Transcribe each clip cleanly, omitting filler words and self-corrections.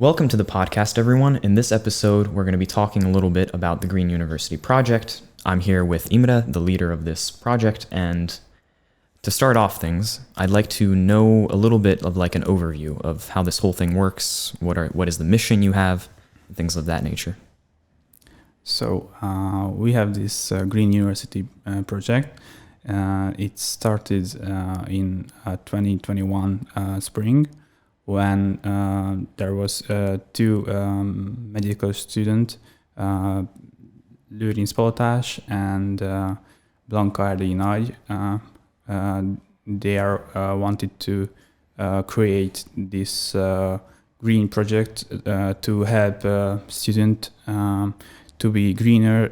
Welcome to the podcast, everyone. In this episode, we're going to be talking a little bit about the Green University project. I'm here with Imre, the leader of this project, and to start off things, I'd like to know a little bit of like an overview of how this whole thing works, what is the mission you have, and things of that nature. So we have this Green University project. It started in 2021 spring when there was two medical students, Lőrinc Palotás and Blanca Nagy. They wanted to create this green project to help students to be greener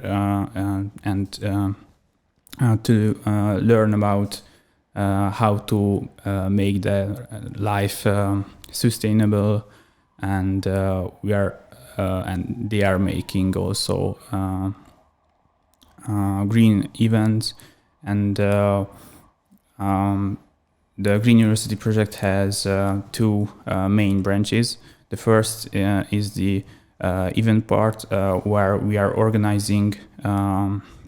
and to learn about how to make their life sustainable, and they are making also green events. And the Green University project has two main branches. The first is the event part, where we are organizing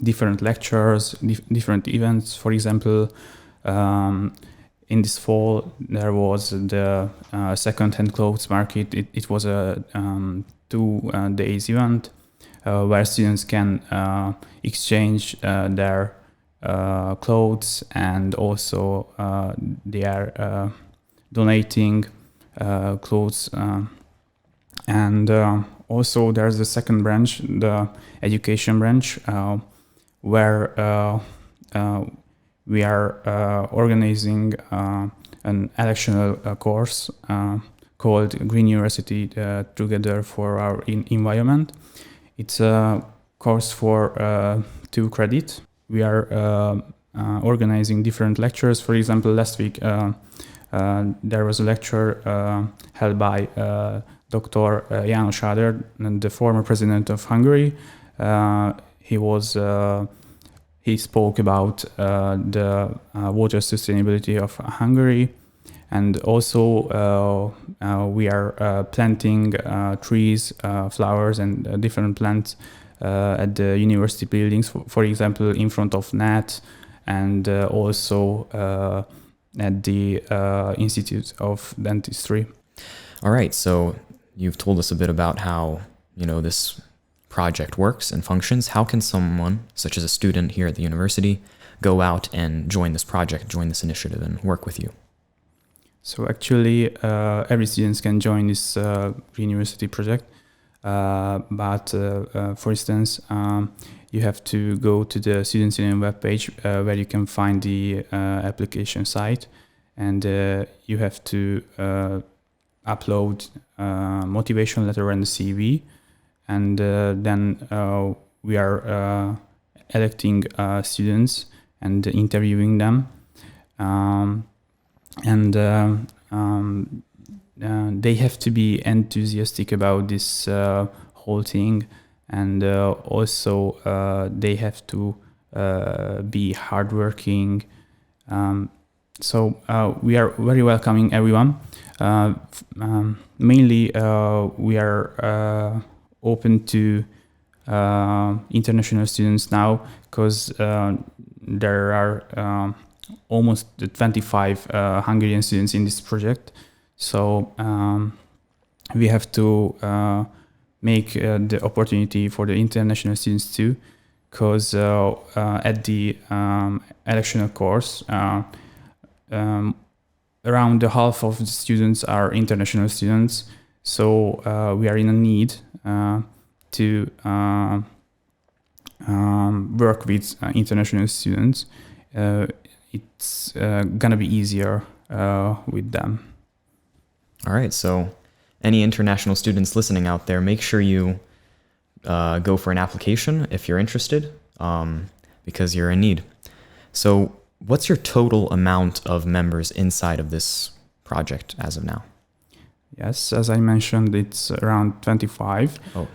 different lectures, different events. For example, in this fall there was the second-hand clothes market. It was a 2 days event where students can exchange their clothes, and also they are donating clothes. And also there's the second branch, the education branch, where we are organizing an electional course called Green University Together for Our Environment. It's a course for 2 credits. We are organizing different lectures. For example, last week there was a lecture held by Dr. János Áder, the former president of Hungary. He spoke about the water sustainability of Hungary, and also we are planting trees, flowers, and different plants at the university buildings. For example, in front of NAT, and also at the Institute of Dentistry. All right, so you've told us a bit about how, this project works and functions. How can someone, such as a student here at the university, go out and join this project, join this initiative, and work with you? So actually, every student can join this Green University project. But for instance, you have to go to the Students' Union webpage where you can find the application site, and you have to upload motivation letter and the CV, and then we are electing students and interviewing them, and they have to be enthusiastic about this whole thing, and also they have to be hardworking. So we are very welcoming everyone. Mainly we are open to international students now, because there are almost 25 Hungarian students in this project. So we have to make the opportunity for the international students too, because at the electional course, around the half of the students are international students. So we are in a need to work with international students. It's gonna be easier with them. All right, so any international students listening out there, make sure you go for an application if you're interested, because you're in need. So what's your total amount of members inside of this project as of now? Yes, as I mentioned, it's around 25. Oh.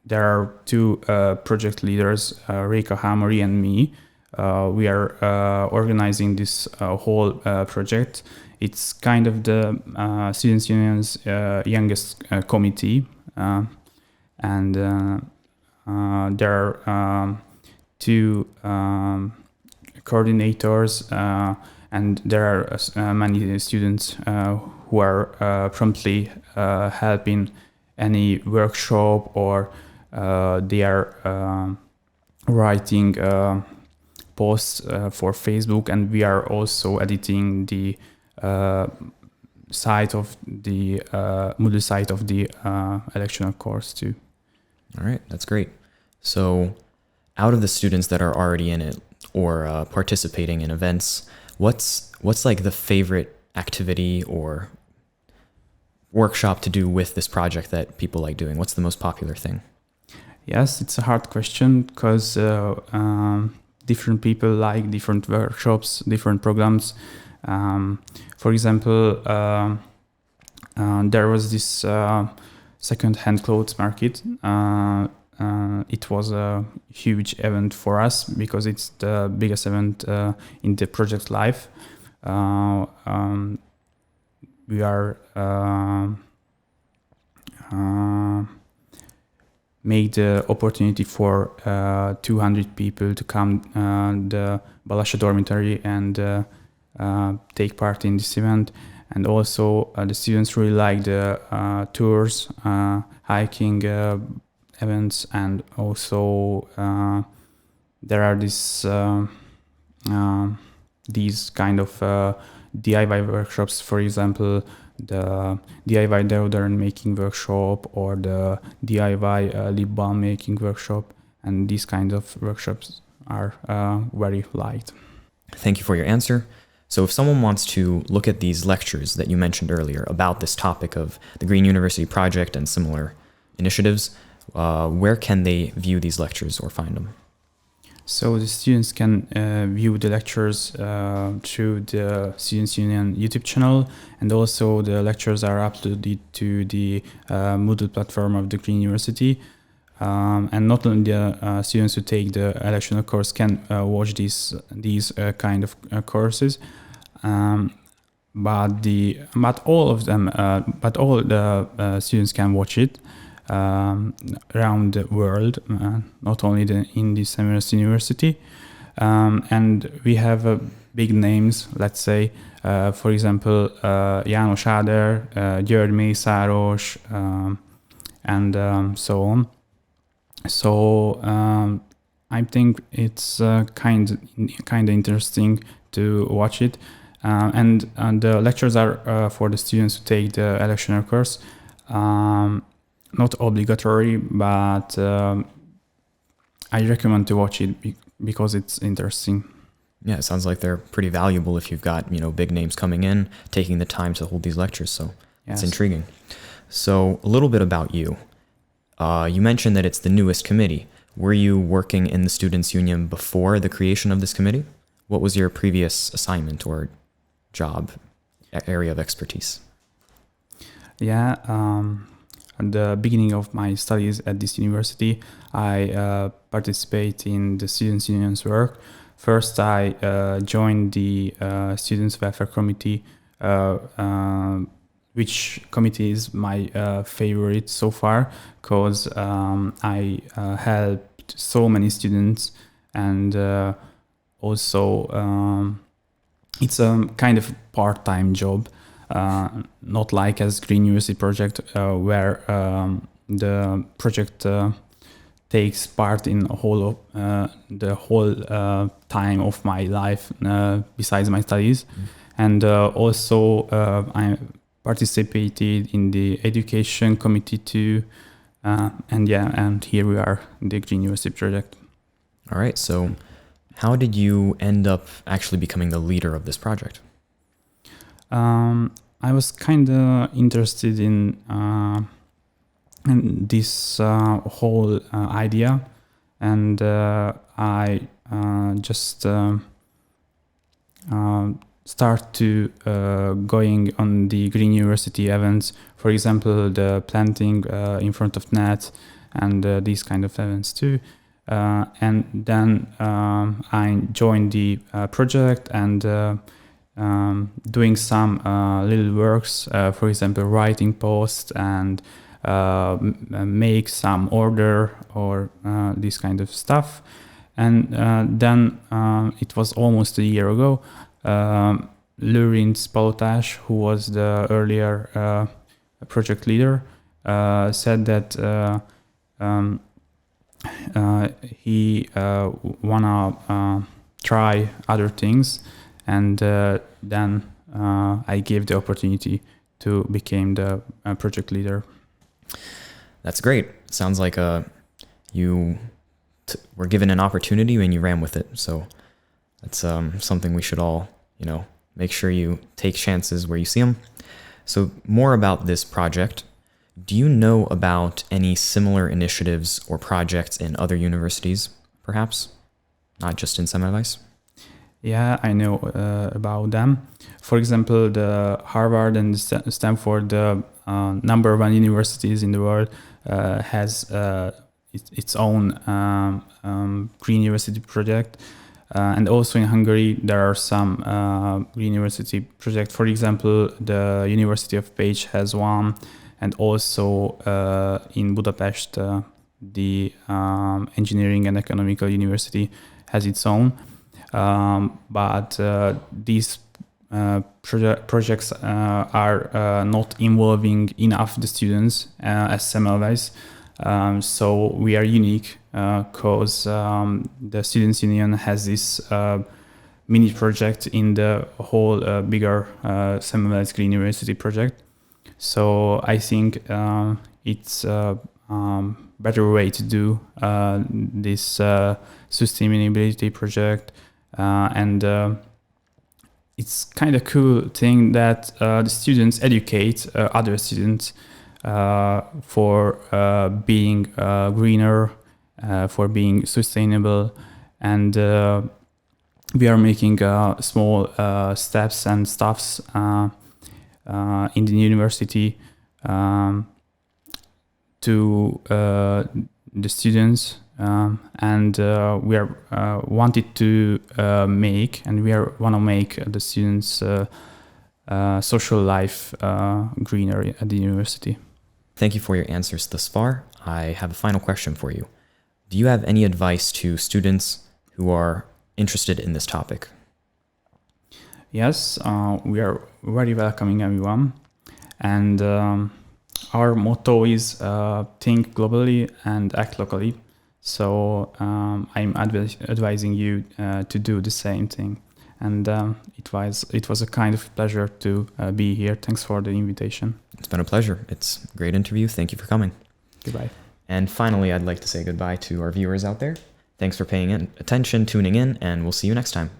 There are 2 project leaders, Réka Hámori and me. We are organizing this whole project It's kind of the Students' Union's youngest committee, and there are two coordinators, and there are many students who are promptly helping any workshop, or they are writing posts for Facebook, and we are also editing the site of the Moodle site of the electional course too. All right, that's great. So out of the students that are already in it or participating in events, what's like the favorite activity or workshop to do with this project that people like doing? What's the most popular thing? Yes, it's a hard question because different people like different workshops, different programs. For example, there was this second-hand clothes market. It was a huge event for us because it's the biggest event in the project life. We are made the opportunity for 200 people to come the Balasha dormitory and take part in this event. And also the students really like the tours, hiking events, and also there are these kind of DIY workshops, for example, the DIY deodorant making workshop or the DIY lip balm making workshop, and these kind of workshops are very liked. Thank you for your answer. So if someone wants to look at these lectures that you mentioned earlier about this topic of the Green University Project and similar initiatives, where can they view these lectures or find them? So the students can view the lectures through the Students' Union YouTube channel, and also the lectures are uploaded to the Moodle platform of the Green University. And not only the students who take the electional course can watch these kind of courses, but all the students can watch it around the world, not only in the Semmelweis University. And we have big names, let's say, for example, János Áder, György Mészáros, and so on. So I think it's kind of interesting to watch it, and the lectures are for the students who take the electional course. Not obligatory, but I recommend to watch it because it's interesting. Yeah, it sounds like they're pretty valuable if you've got big names coming in, taking the time to hold these lectures. So Yes. It's intriguing. So a little bit about you. You mentioned that it's the newest committee. Were you working in the Students' Union before the creation of this committee? What was your previous assignment or job, area of expertise? Yeah, at the beginning of my studies at this university, I participate in the Students' Union's work. First, I joined the Students' Welfare Committee, which committee is my favorite so far, because I helped so many students, and also it's a kind of part-time job, not like as Green University project, where the project takes part in the whole time of my life besides my studies. And also I participated in the education committee too, and here we are, the Green University project. All right, so how did you end up actually becoming the leader of this project? I was kind of interested in this whole idea, and I just start to going on the Green University events, for example, the planting in front of net, and these kind of events too. And then I joined the project, and doing some little works, for example, writing posts and make some order or this kind of stuff. And then it was almost a year ago, Lurin's Palotas, who was the earlier project leader, said that he wanna try other things, and then I gave the opportunity to become the project leader. That's great. Sounds like you were given an opportunity and you ran with it. So that's something we should all, make sure you take chances where you see them. So more about this project. Do you know about any similar initiatives or projects in other universities, perhaps? Not just in Semmelweis? Yeah, I know about them. For example, the Harvard and Stanford, the number one universities in the world, has its own Green University project. And also in Hungary, there are some Green University projects. For example, the University of Pécs has one, and also in Budapest, the Engineering and Economical University has its own. But these projects are not involving enough the students as Semmelweis. So we are unique because the Students' Union has this mini project in the whole bigger Semmelweis Green University project. So I think it's a better way to do this sustainability project. And it's kind of cool thing that the students educate other students for being greener, for being sustainable, and we are making small steps and stuffs in the university to the students, and we are wanted to make, and we want to make the students' social life greener at the university. Thank you for your answers thus far. I have a final question for you. Do you have any advice to students who are interested in this topic? Yes, we are very welcoming everyone, and our motto is think globally and act locally. So I'm advising you to do the same thing. And it was a kind of pleasure to be here. Thanks for the invitation. It's been a pleasure. It's a great interview. Thank you for coming. Goodbye. And finally, I'd like to say goodbye to our viewers out there. Thanks for paying attention, tuning in, and we'll see you next time.